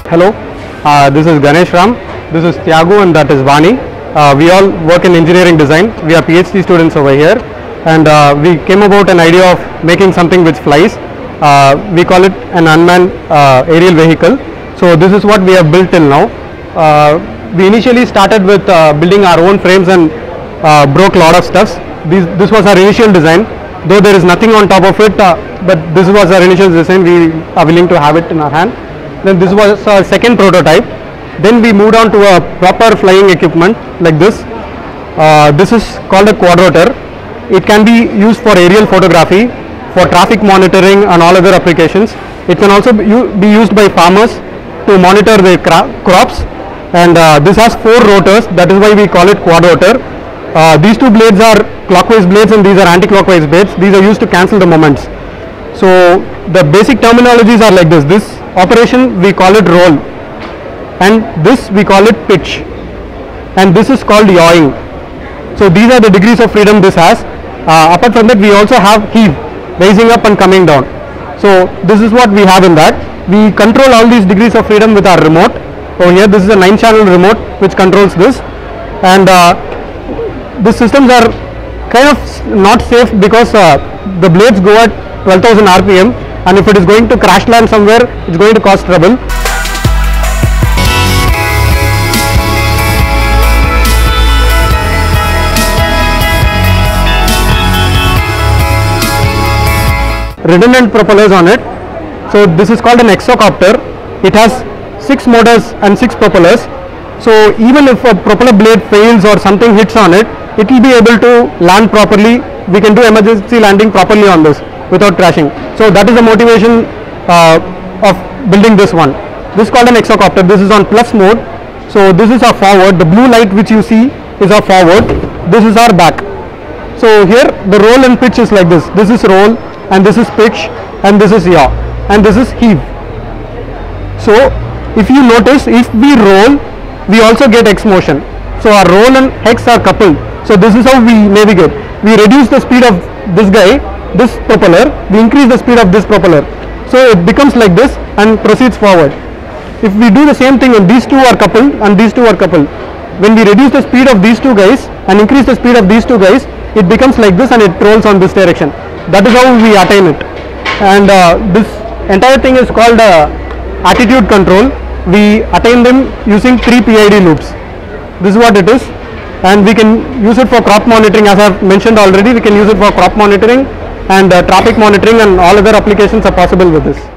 Hello, this is Ganesh Ram, this is Thiagu, and that is Vani. We all work in engineering design. We are PhD students over here, and we came about an idea of making something which flies. We call it an unmanned aerial vehicle. So this is what we have built till now. We initially started with building our own frames and broke a lot of stuffs. This was our initial design, though there is nothing on top of it, but this was our initial design. We are willing to have it in our hand. Then this was our second prototype. Then we moved on to a proper flying equipment like this. This is called a quadrotor. It can be used for aerial photography, for traffic monitoring and all other applications. It can also be used by farmers to monitor their crops. And this has 4 rotors, that is why we call it quadrotor. These 2 blades are clockwise blades and these are anti-clockwise blades. These are used to cancel the moments. So the basic terminologies are like this. This operation we call it roll, and this we call it pitch, and this is called yawing. So these are the degrees of freedom this has. Apart from that, we also have heave, raising up and coming down. So this is what we have in that. We control all these degrees of freedom with our remote. Over here, this is a 9-channel remote which controls this, and these systems are kind of not safe because the blades go at 12,000 RPM, and if it is going to crash land somewhere, it's going to cause trouble. Redundant propellers on it. So this is called an exocopter. It has 6 motors and 6 propellers. So even if a propeller blade fails or something hits on it, it will be able to land properly. We can do emergency landing properly on this without crashing. So that is the motivation of building this one. This is called an exocopter. This is on plus mode. So this is our forward. The blue light which you see is our forward. This is our back. So here the roll and pitch is like this. This is roll, and this is pitch, and this is yaw, and this is heave. So if you notice, if we roll, we also get X motion. So our roll and X are coupled. So this is how we navigate. We reduce the speed of this guy, this propeller, we increase the speed of this propeller. So it becomes like this and proceeds forward. If we do the same thing and these 2 are coupled and these 2 are coupled, when we reduce the speed of these 2 guys and increase the speed of these 2 guys, it becomes like this and it rolls on this direction. That is how we attain it. And this entire thing is called attitude control. We attain them using 3 PID loops. This is what it is, and we can use it for crop monitoring. As I have mentioned already, we can use it for crop monitoring, and traffic monitoring, and all other applications are possible with this.